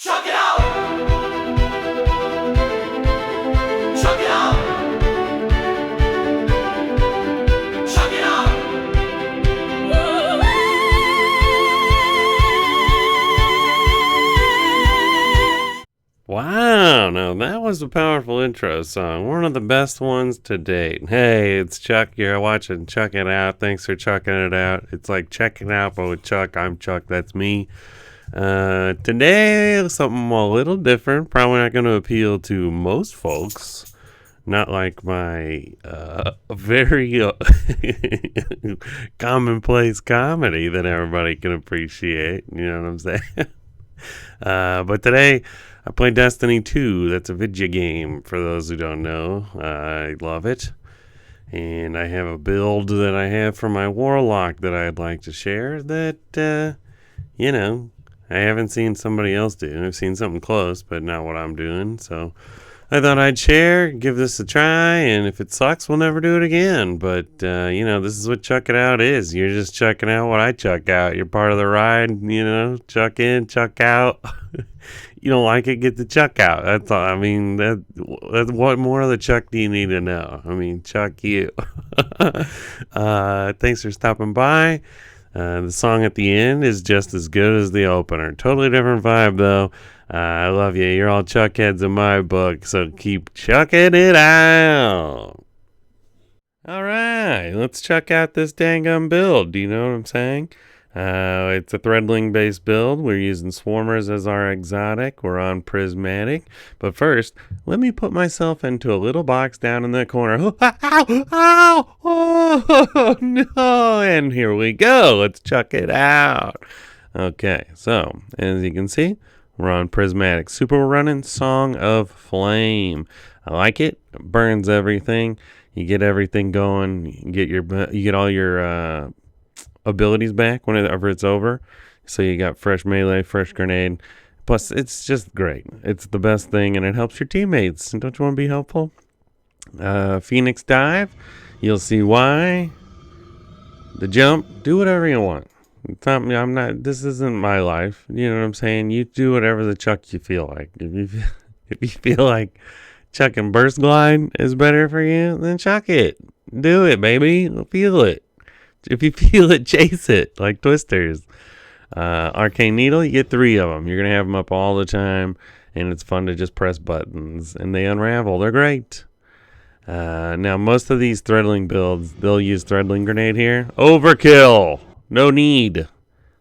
Chuck it out! Chuck it out! Chuck it out! Wow, now that was a powerful intro song. One of the best ones to date. Hey, it's Chuck. You're watching Chuck It Out. Thanks for chucking it out. It's like checking out, but with Chuck. I'm Chuck. That's me. Today, something a little different. Probably not going to appeal to most folks. Not like my very commonplace comedy that everybody can appreciate. You know what I'm saying? But today, I play Destiny 2. That's a video game, for those who don't know. I love it. And I have a build that I have for my Warlock that I'd like to share that, I haven't seen somebody else do. I've seen something close, but not what I'm doing. So I thought I'd share, give this a try, and if it sucks, we'll never do it again. But, this is what Chuck It Out is. You're just chucking out what I chuck out. You're part of the ride, chuck in, chuck out. You don't like it, get the chuck out. That's all. I mean, that's what more of the Chuck do you need to know? I mean, Chuck you. Thanks for stopping by. The song at the end is just as good as the opener. Totally different vibe, though. I love you. You're all Chuckheads in my book, so keep chucking it out. All right, let's check out this dang build. Do you know what I'm saying? It's a Threadling-based build. We're using Swarmers as our exotic. We're on Prismatic. But first, let me put myself into a little box down in the corner. Oh, no. And here we go. Let's chuck it out. Okay, so, as you can see, we're on Prismatic. Super running Song of Flame. I like it. It burns everything. You get everything going. You get all your abilities back whenever it's over. So you got fresh melee, fresh grenade. Plus, it's just great. It's the best thing, and it helps your teammates. Don't you want to be helpful? Phoenix Dive. You'll see why. The jump. Do whatever you want. I'm not. This isn't my life. You know what I'm saying? You do whatever the chuck you feel like. If you feel like chucking burst glide is better for you, then chuck it. Do it, baby. Feel it. If you feel it, chase it, like Twisters. Arcane Needle, you get 3 of them. You're going to have them up all the time, and it's fun to just press buttons, and they unravel. They're great. Now, most of these Threadling builds, they'll use Threadling Grenade here. Overkill! No need.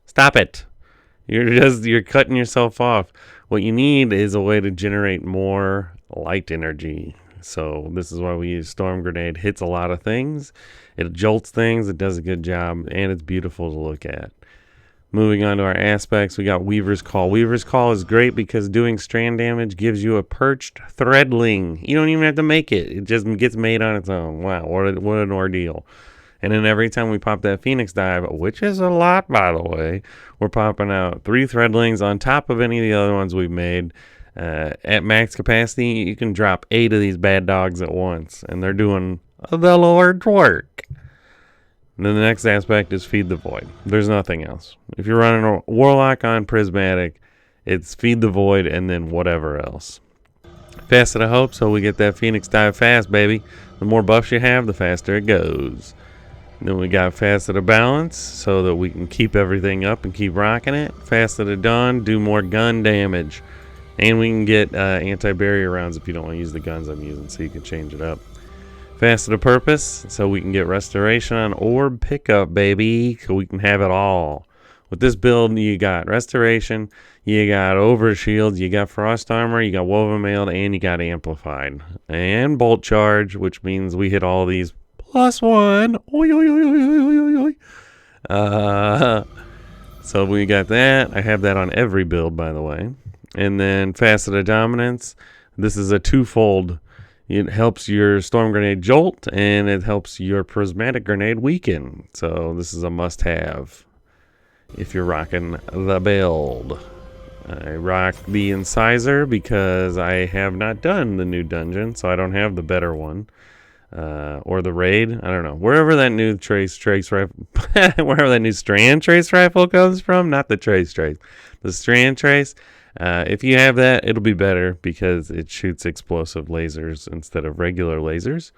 Stop it. You're cutting yourself off. What you need is a way to generate more light energy. So this is why we use Storm Grenade. Hits a lot of things. It jolts things. It does a good job. And it's beautiful to look at. Moving on to our aspects, we got Weaver's Call. Weaver's Call is great because doing strand damage gives you a perched Threadling. You don't even have to make it. It just gets made on its own. Wow, what an ordeal. And then every time we pop that Phoenix Dive, which is a lot, by the way, we're popping out 3 Threadlings on top of any of the other ones we've made. At max capacity, you can drop 8 of these bad dogs at once, and they're doing the Lord's work. And then the next aspect is Feed the Void. There's nothing else. If you're running a Warlock on Prismatic, it's Feed the Void and then whatever else. Facet of Hope, so we get that Phoenix Dive fast, baby. The more buffs you have, the faster it goes. And then we got Facet of Balance, so that we can keep everything up and keep rocking it. Facet of Dawn, do more gun damage. And we can get anti-barrier rounds if you don't want to use the guns I'm using, so you can change it up. Facet of Purpose, so we can get Restoration on Orb Pickup, baby, so we can have it all. With this build, you got Restoration, you got Overshields, you got Frost Armor, you got Woven Mailed, and you got Amplified. And Bolt Charge, which means we hit all these +1. Oy, oy, oy, oy, oy, oy. So we got that. I have that on every build, by the way. And then Facet of Dominance. This is a twofold. It helps your Storm Grenade jolt, and it helps your Prismatic Grenade weaken. So this is a must-have if you're rocking the build. I rock the Incisor because I have not done the new dungeon, so I don't have the better one. Or the raid, I don't know. Wherever that new trace rifle, wherever that new strand trace rifle comes from, not the trace. The strand trace, If you have that, it'll be better because it shoots explosive lasers instead of regular lasers.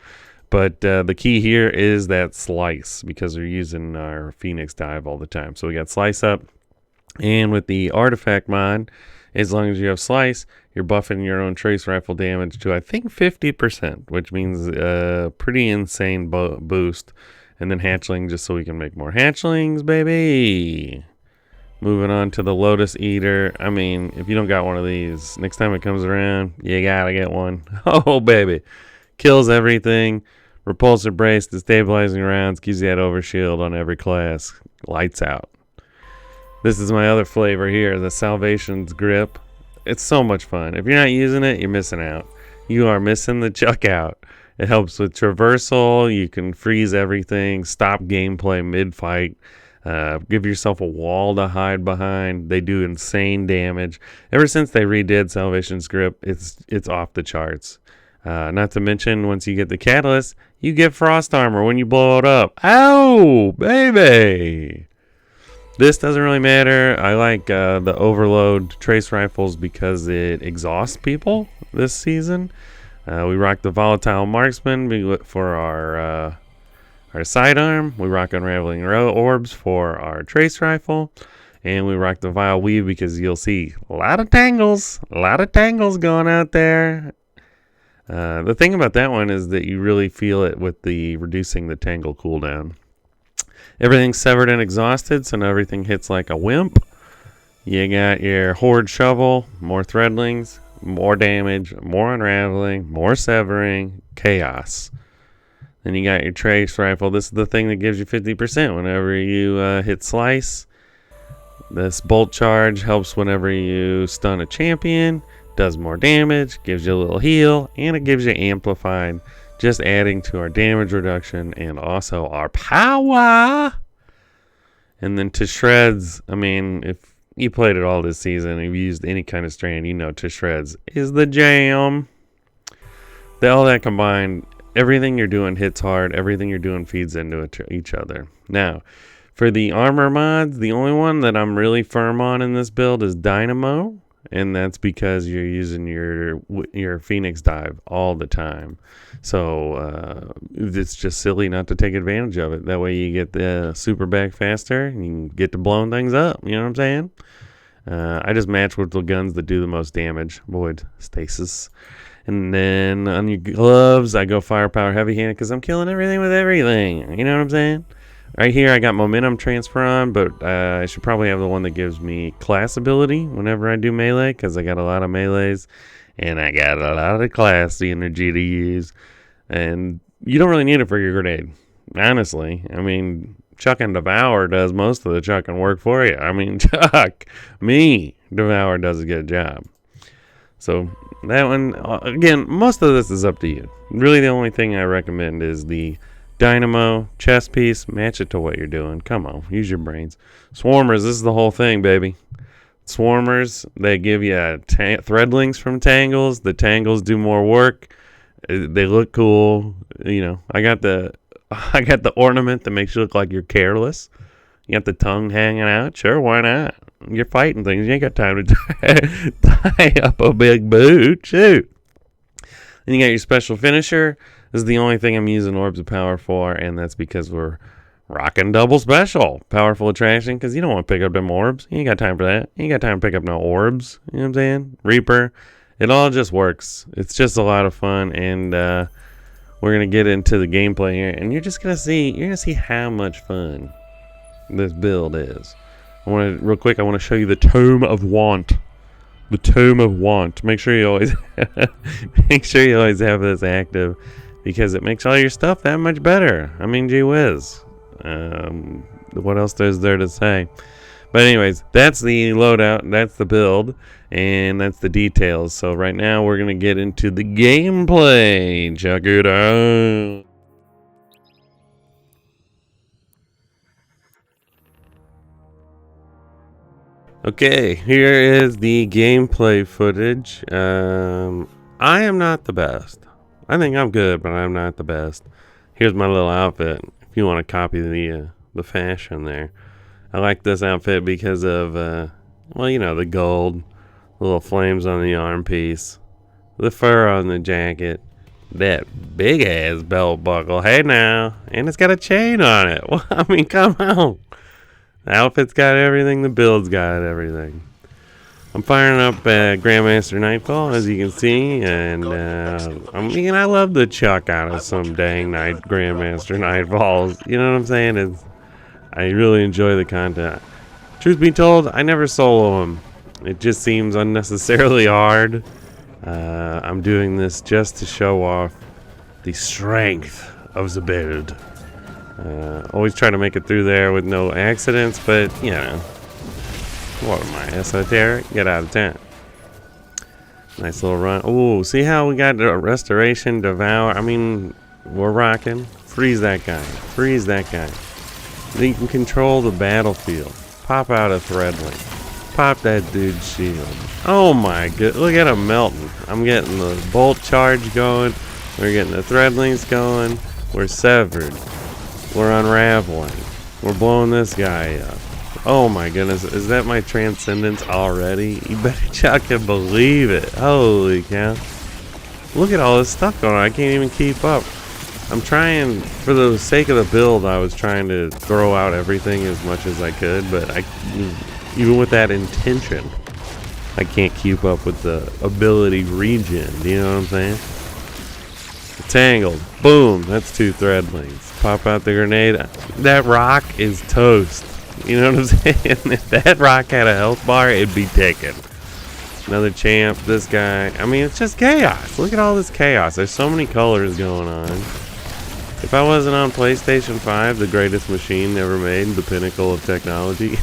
But the key here is that slice because we're using our Phoenix dive all the time. So we got slice up, and with the artifact mod, as long as you have slice, you're buffing your own trace rifle damage to I think 50%, which means a pretty insane boost. And then hatchling just so we can make more hatchlings, baby. Moving on to the Lotus Eater. I mean, if you don't got one of these, next time it comes around, you gotta get one. Oh, baby. Kills everything. Repulsor Brace, Destabilizing Rounds, gives you that Overshield on every class. Lights out. This is my other flavor here, the Salvation's Grip. It's so much fun. If you're not using it, you're missing out. You are missing the chuck out. It helps with traversal. You can freeze everything, stop gameplay mid-fight. Give yourself a wall to hide behind. They do insane damage. Ever since they redid Salvation's Grip, it's off the charts. Not to mention, once you get the catalyst, you get frost armor when you blow it up. Ow, baby! This doesn't really matter. I like the overload trace rifles because it exhausts people this season. We rock the volatile marksman for our sidearm. We rock unraveling orbs for our trace rifle. And we rock the vile weave because you'll see a lot of tangles going out there. The thing about that one is that you really feel it with the reducing the tangle cooldown. Everything's severed and exhausted, so now everything hits like a wimp. You got your horde shovel, more threadlings, more damage, more unraveling, more severing, chaos. Then you got your trace rifle. This is the thing that gives you 50% whenever you hit slice. This bolt charge helps whenever you stun a champion. Does more damage, gives you a little heal, and it gives you amplified, just adding to our damage reduction and also our power. And then to shreds, I mean, if you played it all this season, if you used any kind of strand, you know to shreds is the jam. All that combined, everything you're doing hits hard, everything you're doing feeds into each other. Now, for the armor mods, the only one that I'm really firm on in this build is Dynamo. And that's because you're using your Phoenix dive all the time. So it's just silly not to take advantage of it. That way you get the super back faster and you can get to blowing things up. You know what I'm saying? I just match with the guns that do the most damage. Avoid stasis. And then on your gloves, I go firepower heavy handed because I'm killing everything with everything. You know what I'm saying? Right here, I got momentum transfer on, but I should probably have the one that gives me class ability whenever I do melee, because I got a lot of melees, and I got a lot of class energy to use. And you don't really need it for your grenade, honestly. I mean, Chuck and Devour does most of the chucking work for you. I mean, Devour does a good job. So that one, again, most of this is up to you. Really, the only thing I recommend is the Dynamo, chest piece, match it to what you're doing. Come on, use your brains. Swarmers, this is the whole thing, baby. Swarmers, they give you threadlings from tangles. The tangles do more work. They look cool. You know, I got the ornament that makes you look like you're careless. You got the tongue hanging out. Sure, why not? You're fighting things. You ain't got time to tie up a big boot. Shoot. Then you got your special finisher. This is the only thing I'm using Orbs of Power for, and that's because we're rocking double special. Powerful Attraction, because you don't want to pick up them orbs. You ain't got time for that. You ain't got time to pick up no orbs. You know what I'm saying? Reaper. It all just works. It's just a lot of fun, and we're going to get into the gameplay here, and you're going to see how much fun this build is. Real quick, I want to show you the Tome of Want. The Tome of Want. Make sure you always have this active, because it makes all your stuff that much better. I mean, gee whiz. What else is there to say? But anyways, that's the loadout, that's the build, and that's the details. So right now we're going to get into the gameplay. Check it out. Okay, here is the gameplay footage. I am not the best. I think I'm good, but I'm not the best. Here's my little outfit. If you want to copy the fashion there, I like this outfit because of well, you know, the gold, Little flames on the arm piece. The fur on the jacket. That big ass belt buckle. Hey now. And it's got a chain on it. Well, I mean, come on. The outfit's got everything. The build's got everything. I'm firing up Grandmaster Nightfall, as you can see. And, I love the chuck out of some dang Grandmaster Nightfalls. You know what I'm saying? I really enjoy the content. Truth be told, I never solo them. It just seems unnecessarily hard. I'm doing this just to show off the strength of the build. Always try to make it through there with no accidents, but, you know. What am I, esoteric? Get out of town. Nice little run. Oh, see how we got the restoration, devour? I mean, we're rocking. Freeze that guy. Freeze that guy. Then you can control the battlefield. Pop out a Threadling. Pop that dude's shield. Oh my god, look at him melting. I'm getting the bolt charge going. We're getting the Threadlings going. We're severed. We're unraveling. We're blowing this guy up. Oh my goodness, is that my transcendence already? You better chuck and believe it. Holy cow. Look at all this stuff going on. I can't even keep up. I'm trying, for the sake of the build, I was trying to throw out everything as much as I could, but even with that intention, I can't keep up with the ability regen. Do you know what I'm saying? Tangled. Boom. That's 2 Threadlings. Pop out the grenade. That rock is toast. You know what I'm saying? If that rock had a health bar, it'd be taken. Another champ. This guy. I mean, it's just chaos. Look at all this chaos. There's so many colors going on. If I wasn't on PlayStation 5, the greatest machine ever made, the pinnacle of technology,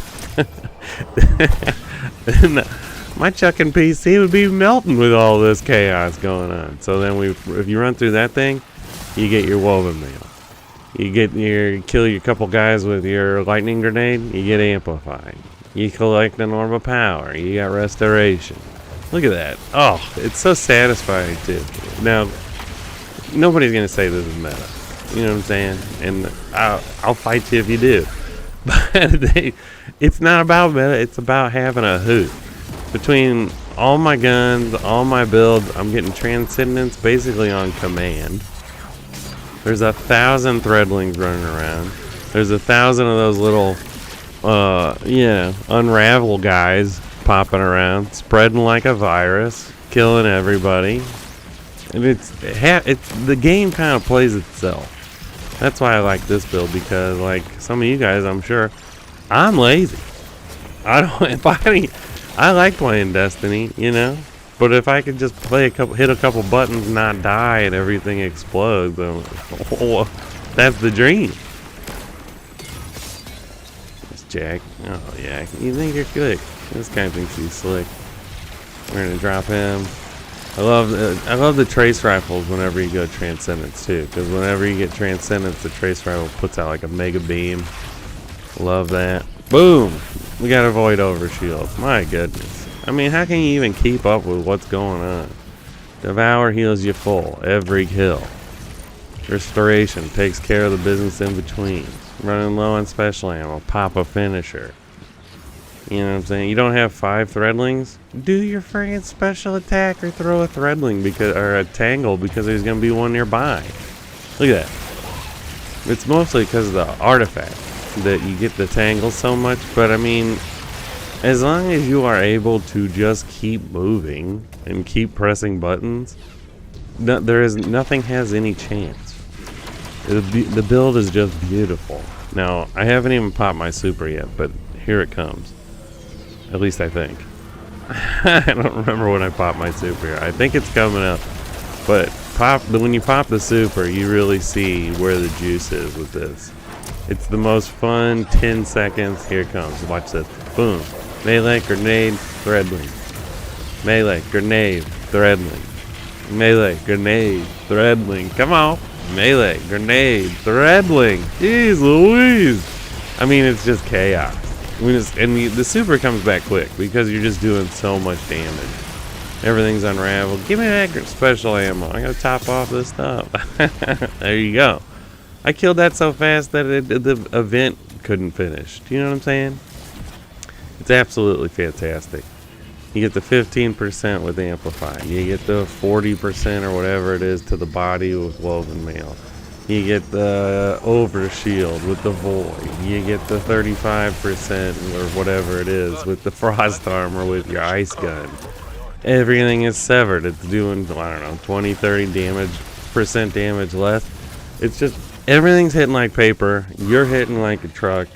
my chucking PC would be melting with all this chaos going on. So then if you run through that thing, you get your woven mail. You kill your couple guys with your lightning grenade, you get amplified. You collect an orb of power, you got restoration. Look at that. Oh, it's so satisfying too. Now, nobody's gonna say this is meta. You know what I'm saying? And I'll fight you if you do. But it's not about meta, it's about having a hoot. Between all my guns, all my builds, I'm getting transcendence basically on command. There's 1,000 Threadlings running around. There's 1,000 of those little, Unravel guys popping around, spreading like a virus, killing everybody. And the game kind of plays itself. That's why I like this build, because like some of you guys, I'm sure, I'm lazy. I like playing Destiny, you know. But if I could just hit a couple buttons, not die, and everything explodes, that's the dream. This Jack. Oh yeah, you think you're good? This guy thinks he's slick. We're gonna drop him. I love the trace rifles whenever you go Transcendence too, because whenever you get Transcendence, the trace rifle puts out like a mega beam. Love that. Boom! We gotta avoid Overshields. My goodness. I mean, how can you even keep up with what's going on? Devour heals you full every kill. Restoration takes care of the business in between. Running low on special ammo, pop a finisher. You know what I'm saying? You don't have 5 Threadlings? Do your friggin' special attack or throw a Threadling or a Tangle, because there's gonna be one nearby. Look at that. It's mostly because of the artifact that you get the Tangle so much, but I mean, as long as you are able to just keep moving and keep pressing buttons, nothing has any chance. The build is just beautiful. Now, I haven't even popped my super yet, but here it comes. At least I think. I don't remember when I popped my super. I think it's coming up. But when you pop the super, you really see where the juice is with this. It's the most fun 10 seconds. Here it comes. Watch this. Boom. Melee, grenade, Threadling. Melee, grenade, Threadling. Melee, grenade, Threadling. Come on. Melee, grenade, Threadling. Jeez Louise. I mean, it's just chaos. The super comes back quick because you're just doing so much damage. Everything's unraveled. Give me that special ammo. I gotta top off this stuff. There you go. I killed that so fast that the event couldn't finish. Do you know what I'm saying? It's absolutely fantastic. You get the 15% with Amplify. You get the 40% or whatever it is to the body with Woven Mail. You get the Overshield with the Void. You get the 35% or whatever it is with the Frost Armor with your Ice Gun. Everything is severed. It's doing, I don't know, 20, 30 percent damage less. It's just, everything's hitting like paper. You're hitting like a truck.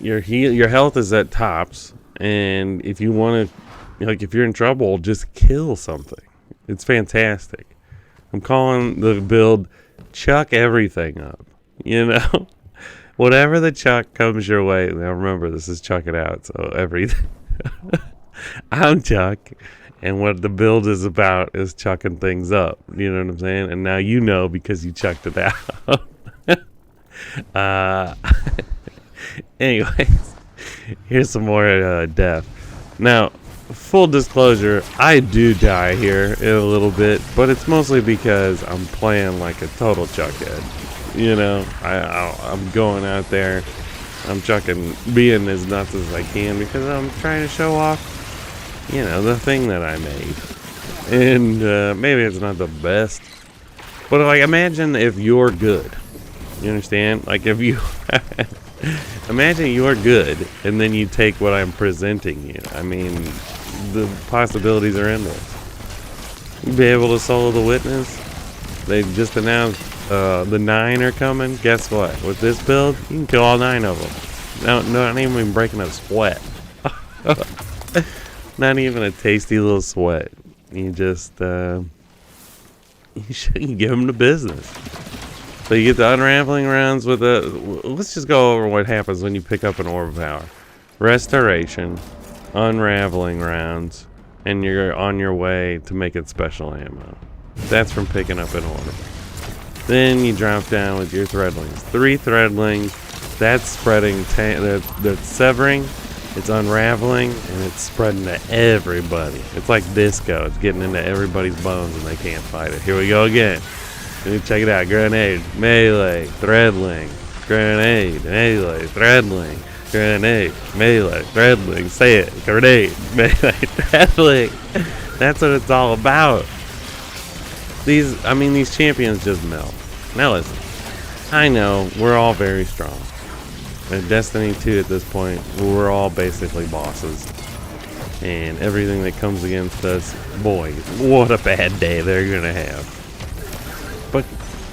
Your health is at tops. And if you want to, like, if you're in trouble, just kill something. It's fantastic. I'm calling the build chuck everything up. You know? Whatever the chuck comes your way. Now remember, this is chuck it out. So everything. I'm Chuck. And what the build is about is chucking things up. You know what I'm saying? And now you know because you chucked it out. Anyways, here's some more death. Now, full disclosure, I do die here in a little bit, but it's mostly because I'm playing like a total chuckhead. You know, I'm going out there, I'm chucking, being as nuts as I can because I'm trying to show off, you know, the thing that I made. And maybe it's not the best, but like, imagine if you're good. You understand? Like, if you imagine you're good and then you take what I'm presenting you. I mean, the possibilities are endless. You'd be able to solo the Witness. They just announced the 9 are coming. Guess what? With this build, you can kill all 9 of them. Not even breaking a sweat. Not even a tasty little sweat. You just, you give them the business. So you get the Unraveling Rounds with a, let's just go over what happens when you pick up an Orb of Power. Restoration, Unraveling Rounds, and you're on your way to making special ammo. That's from picking up an orb. Then you drop down with your Threadlings. 3 Threadlings, that's spreading, that's severing. It's unraveling, and it's spreading to everybody. It's like disco. It's getting into everybody's bones, and they can't fight it. Here we go again. Check it out. Grenade, melee, threadling, grenade, melee, threadling, grenade, melee, threadling. Say it. Grenade, melee, threadling. That's what it's all about. These champions just melt. Now listen. I know we're all very strong. In Destiny 2 at this point, we're all basically bosses. And everything that comes against us, boy, what a bad day they're gonna have. But,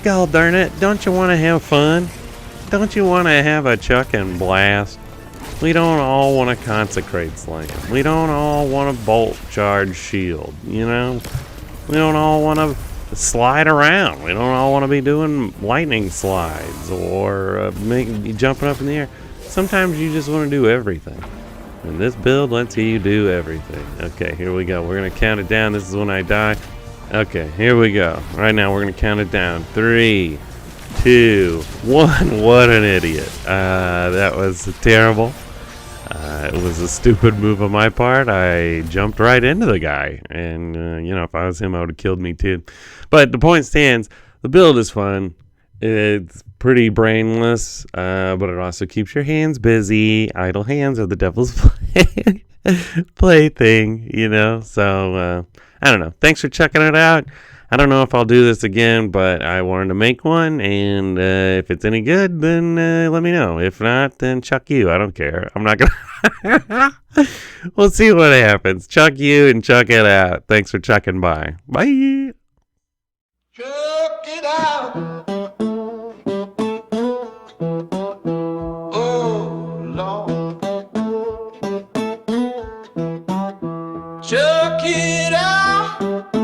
god darn it, don't you want to have fun? Don't you want to have a chuck and blast? We don't all want to consecrate slam. We don't all want to bolt charge shield, you know? We don't all want to slide around. We don't all want to be doing lightning slides or jumping up in the air. Sometimes you just want to do everything. And this build lets you do everything. Okay, here we go. We're going to count it down. This is when I die. Okay, here we go. Right now, we're going to count it down. 3, 2, 1. What an idiot. That was terrible. It was a stupid move on my part. I jumped right into the guy. And, if I was him, I would have killed me too. But the point stands. The build is fun. It's pretty brainless, but it also keeps your hands busy. Idle hands are the devil's plaything, So, I don't know. Thanks for checking it out. I don't know if I'll do this again, but I wanted to make one, and if it's any good, then let me know. If not, then chuck you. I don't care. I'm not gonna... We'll see what happens. Chuck you and chuck it out. Thanks for checking by. Bye. Chuck it out. Oh, Lord. Chuck it out.